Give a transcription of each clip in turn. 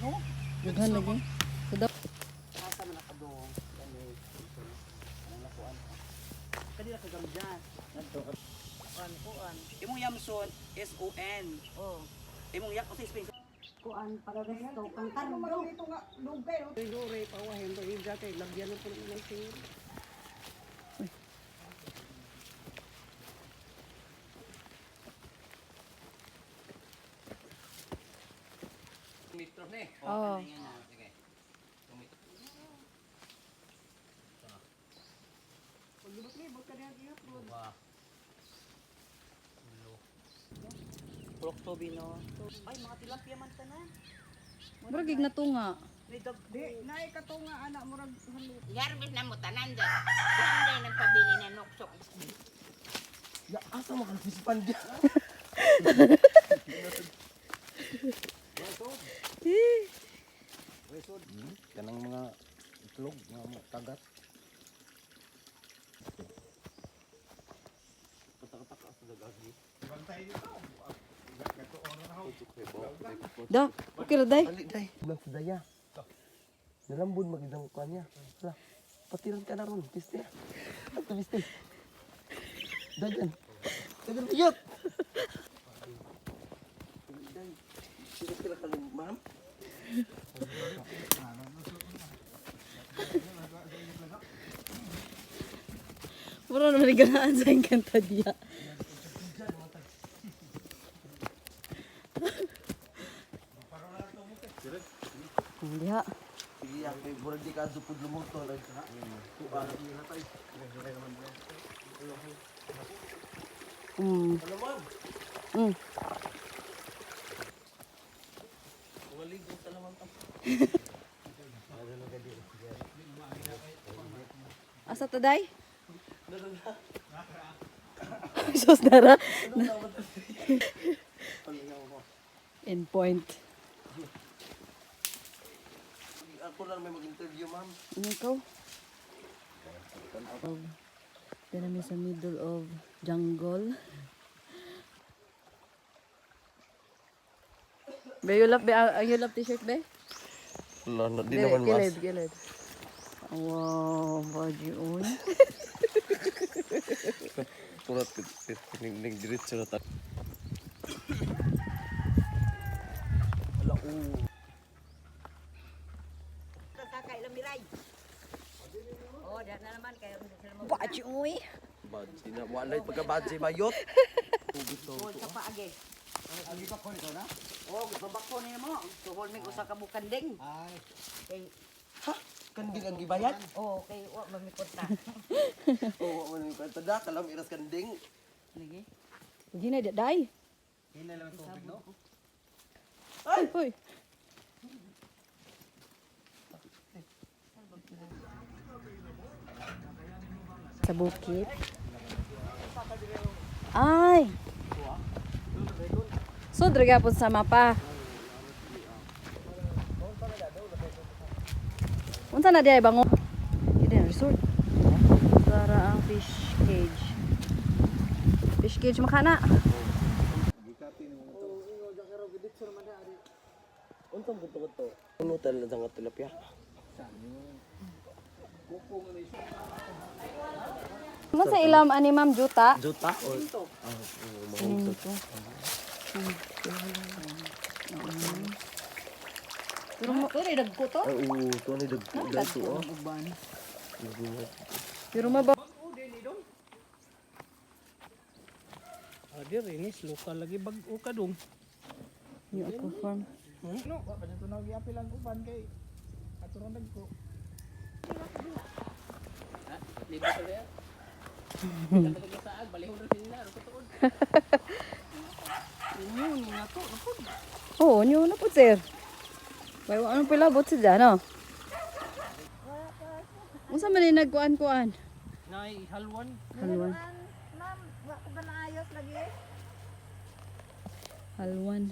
Daghan lagi. Kuda. Asa man nakadong. Ano lakuan. Kanila kagamja. Kuan. Imong Yamson SON. Oh. Imong yak sa space. Kuan para resto kang kardo. Dito nga lugay. Siguro pawahin to yung kay lagyan mo po ng tingin. Metro ni. Oo. Sige. Paglibot-libot ka diyan i-upload. Pulok to bino. Ay mga tilapia man tanan. Murag gig natunga. Di naay kato nga anak murag halut. Yarbis na mo tanan da. Diyan nagpabili na nuksok. Ya asa mo kan fisipan dia. Kanang mga itlog nga mo tagat. Patak-patak sa dagagi. Da, okay ra day. Ali day. Nang sadaya. Nalambun magidang kanya. Hala. Patiran ka na ron, piste. Ato piste. Dagan. Dagan piyot. Sige sila kaling ma'am. Mura na maliganaan sa yung kanta diya. Diha. Sige, ako murag di ka supod lumoto lang sa. Tuwa na niya tay. Ano ma'am? Waligo sa laman ta. Asa ta day? Sus dara. End point. Ako lang may mag-interview ma'am. Ano ikaw? Yan kami sa middle of jungle. Be, you love, ang you love t-shirt, be? Wala na, di Gilid, naman mas. gilid, gilid. Wow, baji, uy. Turat ning diretso na ta. Ala Kakailang miray. Oh, diyan na naman kayo sila mo. Baji, uy. Badji na walay pagka-badji bayot. Kuan sa paagi. Agi pa ko nito na. Oh, babako niya mo. Tuhol mig usa ka bukanding. Ay, Kay Ha? Kanding ang gibayad? oh, kay wa mamikot ta. Oo, ano yung kanta da? Kalam iras kanding. Lagi. Hindi na, day. hinay lang tubig no. Ay, hoy. Sa bukit. Ay. So, dragapon sa mapa. Unsa na diay bango? Ide resort. Para ang fish cage. Fish cage makana. Untong buto-buto. Unutan na nga tilapia. Ano sa ilam ani ma'am juta? Juta or Sininto. Pero mo uri dagko to. oo, to ni dagko dagko oh. Pero maba Adi rinis lokal lagi bag-o ka dong. ni ako farm. No, wa pa dito nagyapil ang uban kay aturon dagko. Libo sa ya. Oo, nyo na po sir. May ano pala bot sa dyan, no? Unsa man ni nagkuan-kuan? Nay halwan. Halwan. Ma'am, wa ko ba naayos lagi? Halwan.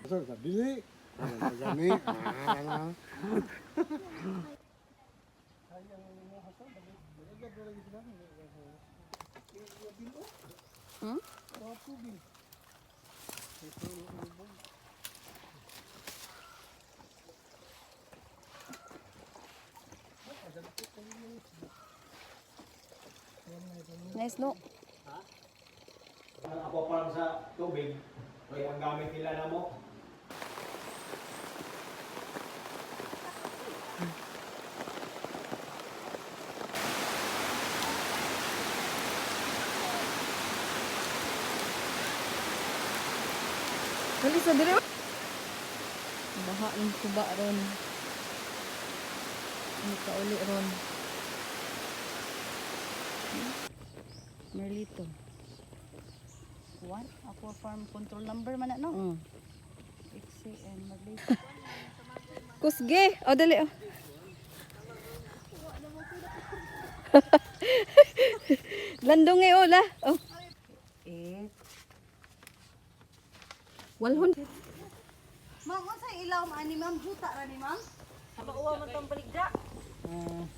Sir, dili. Gani. Hmm? Nice, no? Ako pa lang sa tubig, kaya ang gamit nila na mo. Dali sa dire. Baha ng tuba ron. Ano ka uli ron? Merlito. One, ako farm control number man na, no? Mm. XCN, Merlito. Kusge. O, dali. Oh. Landong eh, ola. Oh. 8. Walhon. Ma'am, unsa ilaw man ni ma'am? Juta ra ni ma'am? Mauwa man tong baligda.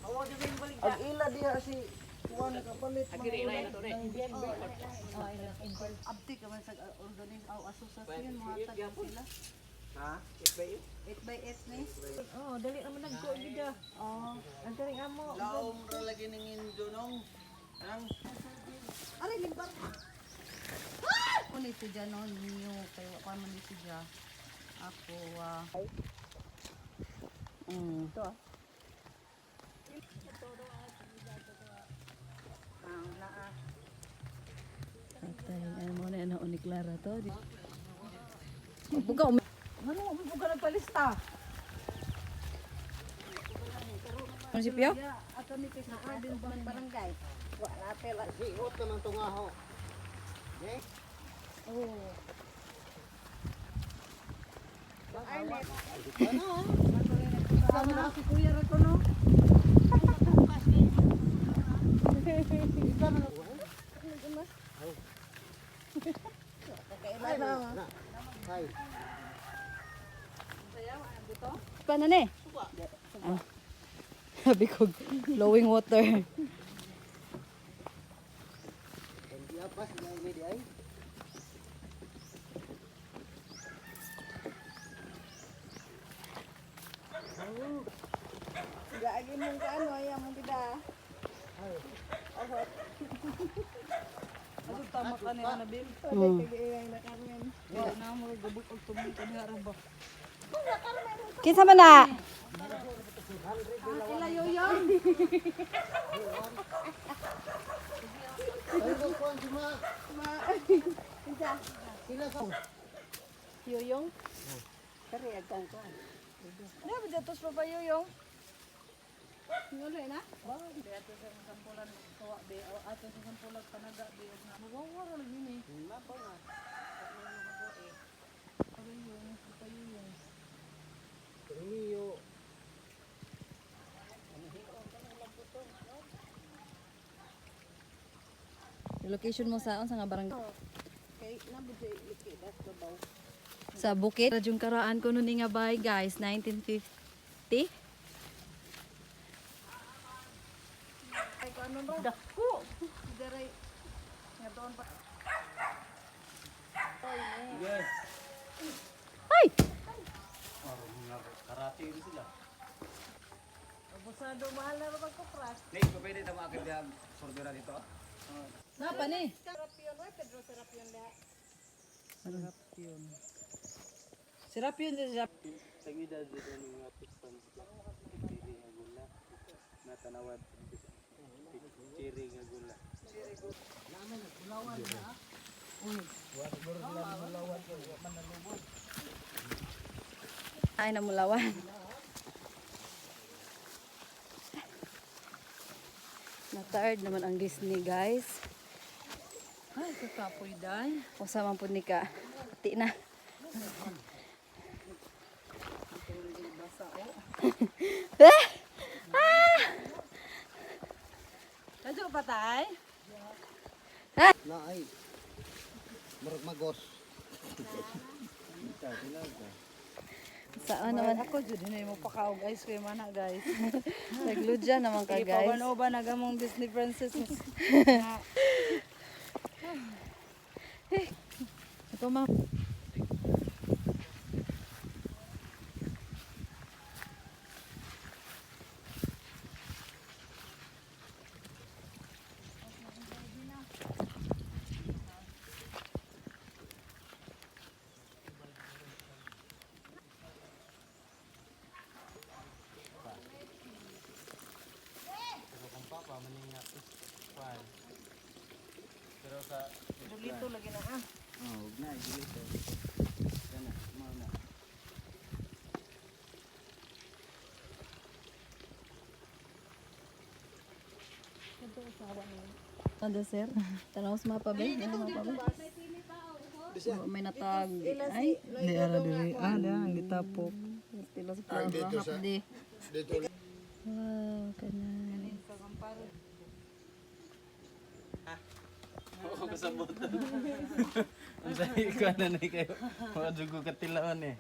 Mauwa di ba yung baligda? Ang ila diha si kuha na kapalit. Abti ka man sa organize aw asosasyon mga taga sila. Ha? 8 by 8 ni. Oh, dali naman nagko gida. Oh, Ang galing amo. Laom ra lagi ning indunong. Ang ari limbar. Kuni si Janon niyo kay wa man ni si Ja. Ako Mm. naa. Patay. Ano mo na ano ni Clara to? Buka. Ano mo buka nagpalista? Munisipyo? Ato ni kay sa din barangay. Wa na tela. siot naman tungaho. Oh. Sama na si Kuya ra ko no. Hay. Paano na eh? Ah. Sabi ko, flowing water. Hindi apas na ini di ay. Gaagi mong kaano ay among bida. Ano tama ka niya na bil? Mm. Kaya na Carmen. Wa na mo gabot og tumi ka niya ra ba. Kinsa man na? Ila yoyon. Ay ko kuan si ma. Sila sa Yoyong. Kari agkang ko. Na ba datos pa ba yoyong? Ngolo na? Ba, dito sa sampulan tuwa be o ato sa sampulan panaga be na mawawara lagi ni. Ma ba nga. Rio. Location mo saan sa nga barangay? Kay nabudyo liki das babaw. Sa bukit. Radyong karaan ko nun nga bay guys, 1950. Ay kano no? Dako. Diray. Nga doon pa. Yes. Ay! Karate yun sila. Abusado mahal na ba ko pras? Nay, pwede tama agad yung sordera dito. Napa ni? Serapion, oy Pedro Serapion da. Serapion. Serapion din siya. Tangida dito ng mga pispan sila. Pili nga gula. Natanawad. Chiri nga gula. Ay, namulawan. Na-tired naman ang Disney, guys. Ay, kakapoy day. Usaman po ni ka. Pati na. Kadyo pa tay? Na ay. Murag magos. Saan naman? Ako jud dinay mo pakaog ice cream ana guys. Nagludya naman ka, guys. Ipabano ba nagamong Disney princess? Ito ma. Dito lagi na ah. Ada sir. Tanaw sa mapa ba? Ano mapa ba? Oh, may natag. Ay, Di ara diri. Ah, di ang gitapok. tila sa plano. Hapdi. Dito. Wow, kanan. Oo, kasabot. Ang dahil ko na kayo. Mga dugo katilawan eh.